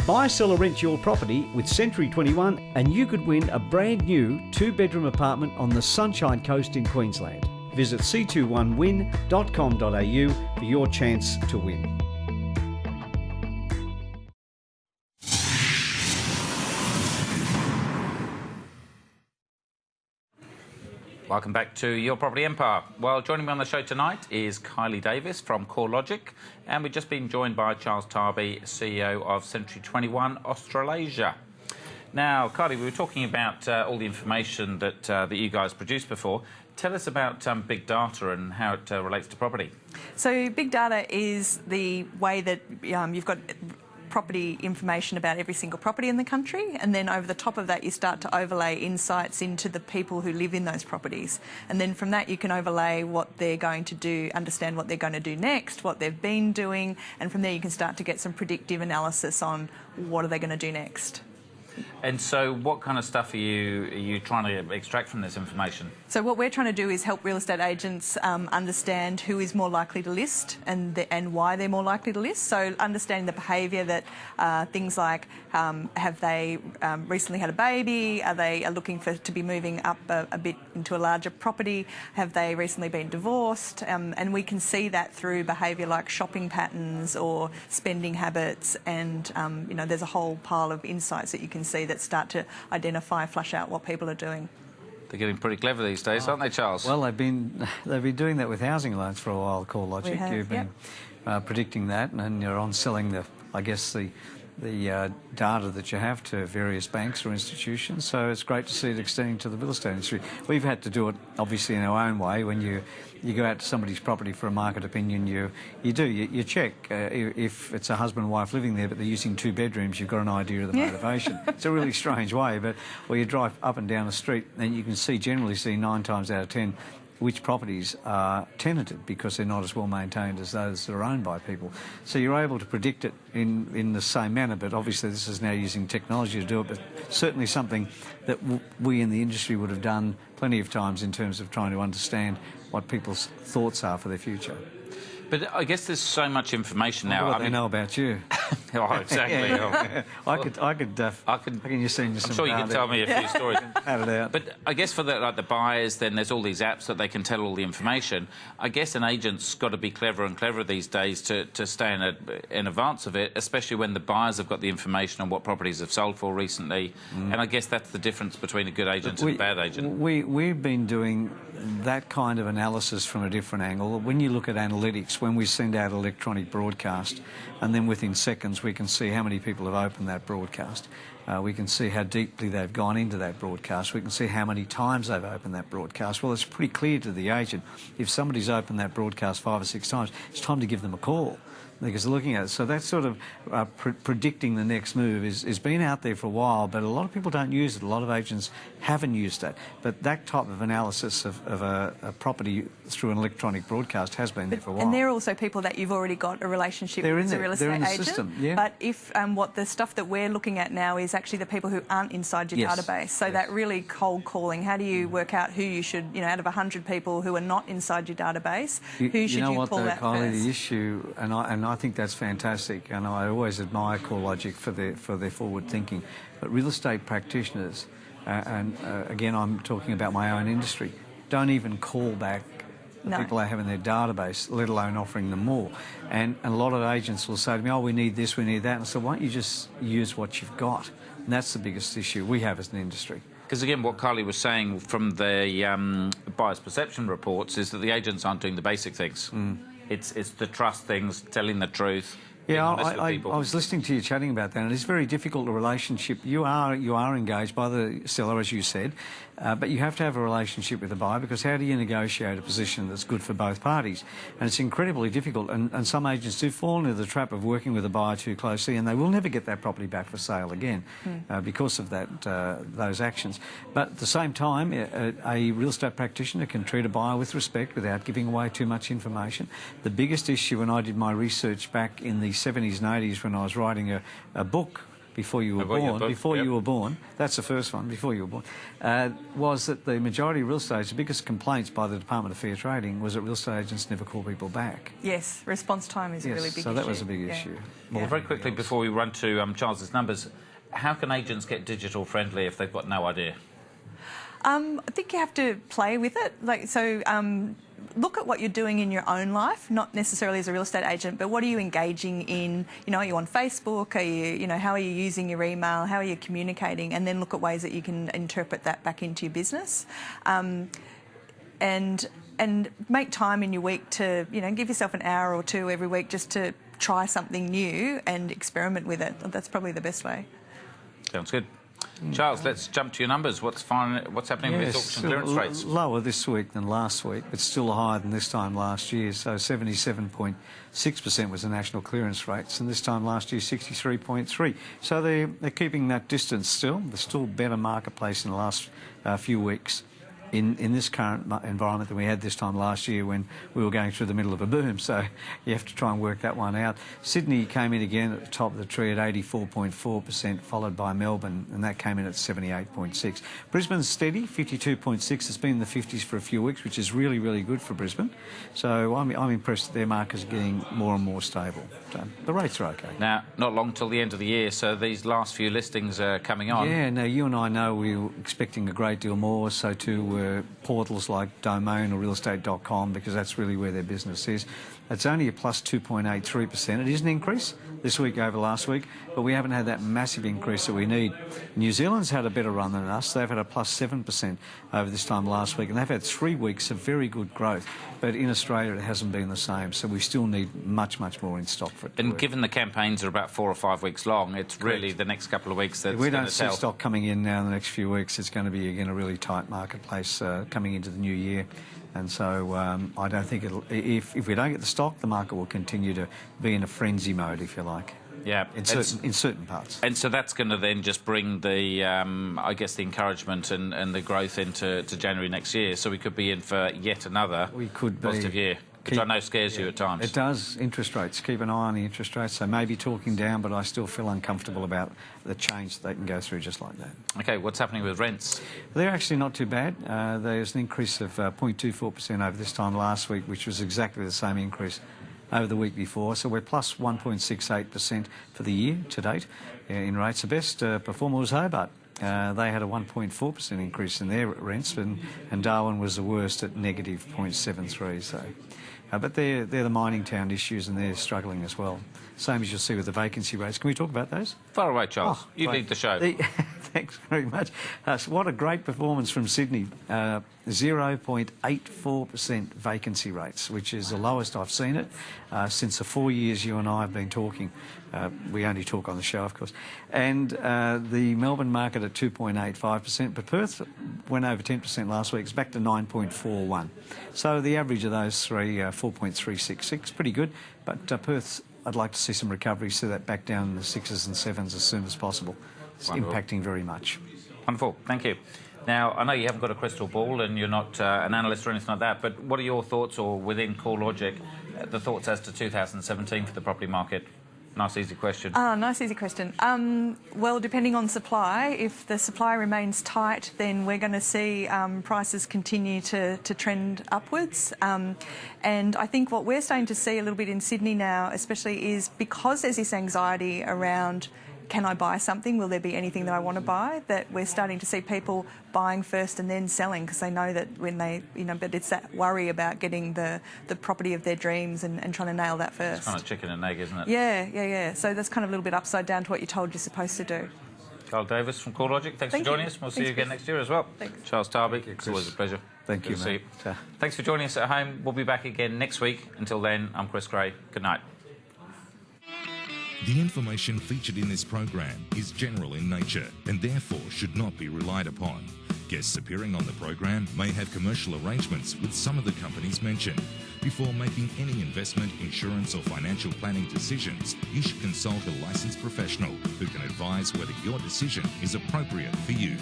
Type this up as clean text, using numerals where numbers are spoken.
Buy, sell or rent your property with Century 21 and you could win a brand new 2-bedroom apartment on the Sunshine Coast in Queensland. Visit c21win.com.au for your chance to win. Welcome back to Your Property Empire. Well, joining me on the show tonight is Kylie Davis from CoreLogic, and we've just been joined by Charles Tarbey, CEO of Century 21 Australasia. Now, Kylie, we were talking about all the information that you guys produced before. Tell us about big data and how it relates to property. So big data is the way that you've got property information about every single property in the country, and then over the top of that you start to overlay insights into the people who live in those properties, and then from that you can overlay what they're going to do, understand what they're going to do next, what they've been doing, and from there you can start to get some predictive analysis on what are they going to do next. And so what kind of stuff are you trying to extract from this information? So what we're trying to do is help real estate agents understand who is more likely to list and why they're more likely to list. So understanding the behaviour that things like have they recently had a baby, are they looking to be moving up a bit into a larger property, have they recently been divorced, and we can see that through behaviour like shopping patterns or spending habits, and there's a whole pile of insights that you can see that start to identify, flush out what people are doing. They're getting pretty clever these days, aren't they, Charles? Well, they've been doing that with housing loans for a while, CoreLogic. You've been predicting that, and you're on selling the data that you have to various banks or institutions. So it's great to see it extending to the real estate industry. We've had to do it, obviously, in our own way. When you go out to somebody's property for a market opinion, you check if it's a husband and wife living there, but they're using 2 bedrooms. You've got an idea of the motivation. It's a really strange way, but where you drive up and down the street, and you can generally see 9 times out of 10 which properties are tenanted because they're not as well maintained as those that are owned by people. So you're able to predict it in the same manner, but obviously this is now using technology to do it, but certainly something that we in the industry would have done plenty of times in terms of trying to understand what people's thoughts are for their future. But I guess there's so much information now. What do they know about you? Oh, exactly. I can just send you some. I'm sure you can tell me a few stories. Add it out. But I guess for the buyers, then there's all these apps that they can tell all the information. I guess an agent's got to be cleverer and cleverer these days to stay in advance of it, especially when the buyers have got the information on what properties have sold for recently. And I guess that's the difference between a good agent and a bad agent. We've been doing that kind of analysis from a different angle. When you look at analytics, when we send out electronic broadcast, and then within seconds we can see how many people have opened that broadcast. We can see how deeply they've gone into that broadcast. We can see how many times they've opened that broadcast. Well, it's pretty clear to the agent, if somebody's opened that broadcast 5 or 6 times, it's time to give them a call, because they're looking at it. So that sort of predicting the next move has been out there for a while, but a lot of people don't use it. A lot of agents haven't used it. But that type of analysis of a property through an electronic broadcast has been there for a while. And they're also people that you've already got a relationship with as a real estate agent. They're in the system, yeah. But if what the stuff that we're looking at now is actually the people who aren't inside your database. So that really cold calling, how do you work out who you should, out of 100 people who are not inside your database, who should you pull out first? The issue, and I think that's fantastic, and I always admire CoreLogic for their forward thinking. But real estate practitioners, again I'm talking about my own industry, don't even call back the people they have in their database, let alone offering them more. And a lot of agents will say to me, oh, we need this, we need that. And I said, why don't you just use what you've got? And that's the biggest issue we have as an industry. Because, again, what Kylie was saying from the buyer's perception reports is that the agents aren't doing the basic things. It's the trust things, telling the truth. Yeah, I was listening to you chatting about that, and it's very difficult, a relationship. You are engaged by the seller, as you said, but you have to have a relationship with the buyer, because how do you negotiate a position that's good for both parties? And it's incredibly difficult, and some agents do fall into the trap of working with a buyer too closely, and they will never get that property back for sale again because of that those actions. But at the same time, a real estate practitioner can treat a buyer with respect without giving away too much information. The biggest issue, when I did my research back in the 70s and 80s when I was writing a book before you were I've got your born, book, before yep. you were born, that's the first one, before you were born, was that the majority of real estate, the biggest complaints by the Department of Fair Trading was that real estate agents never call people back. Yes, response time is a really big issue. So that was a big Yeah. issue. Well, very quickly before we run to Charles's numbers, how can agents get digital friendly if they've got no idea? I think you have to play with it. Look at what you're doing in your own life, not necessarily as a real estate agent, but what are you engaging in? You know, are you on Facebook? Are you, how are you using your email? How are you communicating? And then look at ways that you can interpret that back into your business. And make time in your week to, give yourself an hour or two every week just to try something new and experiment with it. That's probably the best way. Sounds good. Charles, let's jump to your numbers. What's happening with auction clearance rates? Lower this week than last week, but still higher than this time last year. So 77.6% was the national clearance rates, and this time last year 63.3%. So they're keeping that distance still. There's still better marketplace in the last few weeks in this current environment than we had this time last year when we were going through the middle of a boom. So you have to try and work that one out. Sydney came in again at the top of the tree at 84.4%, followed by Melbourne, and that came in at 78.6%. Brisbane's steady, 52.6%. It's been in the 50s for a few weeks, which is really, really good for Brisbane. So I'm impressed that their market's getting more and more stable. So the rates are okay. Now, not long till the end of the year, so these last few listings are coming on. Yeah, now you and I know we were expecting a great deal more, so too were portals like Domain or realestate.com, because that's really where their business is. It's only a plus 2.83%. It is an increase this week over last week, but we haven't had that massive increase that we need. New Zealand's had a better run than us. They've had a plus 7% over this time last week, and they've had 3 weeks of very good growth. But in Australia, it hasn't been the same, so we still need much, much more in stock for it to And work. given the campaigns are about 4 or 5 weeks long, it's really the next couple of weeks that's If we going don't to see tell. stock coming in now in the next few weeks, it's going to be, again, a really tight marketplace coming into the new year. And so I don't think it'll... If we don't get the stock, the market will continue to be in a frenzy mode, if you like. Yeah, In certain parts. And so that's going to then just bring the, I guess, the encouragement and the growth into January next year. So we could be in for yet another positive year, which I know scares you at times. It does. Interest rates. Keep an eye on the interest rates. They may be talking down, but I still feel uncomfortable about the change that they can go through just like that. OK, what's happening with rents? They're actually not too bad. There's an increase of 0.24% over this time last week, which was exactly the same increase over the week before. So we're plus 1.68% for the year to date in rates. The best performer was Hobart. They had a 1.4% increase in their rents, and Darwin was the worst at negative 0.73%. So, but they're the mining town issues, and they're struggling as well. Same as you'll see with the vacancy rates. Can we talk about those? Far away, Charles. Oh, you great. lead the show. Thanks very much. So what a great performance from Sydney. 0.84% vacancy rates, which is the lowest I've seen it since the 4 years you and I have been talking. We only talk on the show, of course. And the Melbourne market at 2.85%, but Perth went over 10% last week. It's back to 9.41. So the average of those three, 4.366, pretty good. But Perth, I'd like to see some recovery, see that back down in the 6s and 7s as soon as possible. It's impacting very much. Wonderful. Thank you. Now, I know you haven't got a crystal ball and you're not an analyst or anything like that, but what are your thoughts, or within CoreLogic, the thoughts as to 2017 for the property market? Nice, easy question. Nice, easy question. Well, depending on supply, if the supply remains tight, then we're going to see prices continue to trend upwards. And I think what we're starting to see a little bit in Sydney now, especially, is because there's this anxiety around, can I buy something? Will there be anything that I want to buy? That we're starting to see people buying first and then selling, because they know that when they, but it's that worry about getting the property of their dreams and trying to nail that first. It's kind of chicken and egg, isn't it? Yeah. So that's kind of a little bit upside down to what you're told you're supposed to do. Carl Davis from CoreLogic, thanks for joining us. We'll see you again next year as well. Thanks. Charles Tarbey, it's always a pleasure. Thank you, Good to mate. see you. Thanks for joining us at home. We'll be back again next week. Until then, I'm Chris Gray. Good night. The information featured in this program is general in nature and therefore should not be relied upon. Guests appearing on the program may have commercial arrangements with some of the companies mentioned. Before making any investment, insurance or financial planning decisions, you should consult a licensed professional who can advise whether your decision is appropriate for you.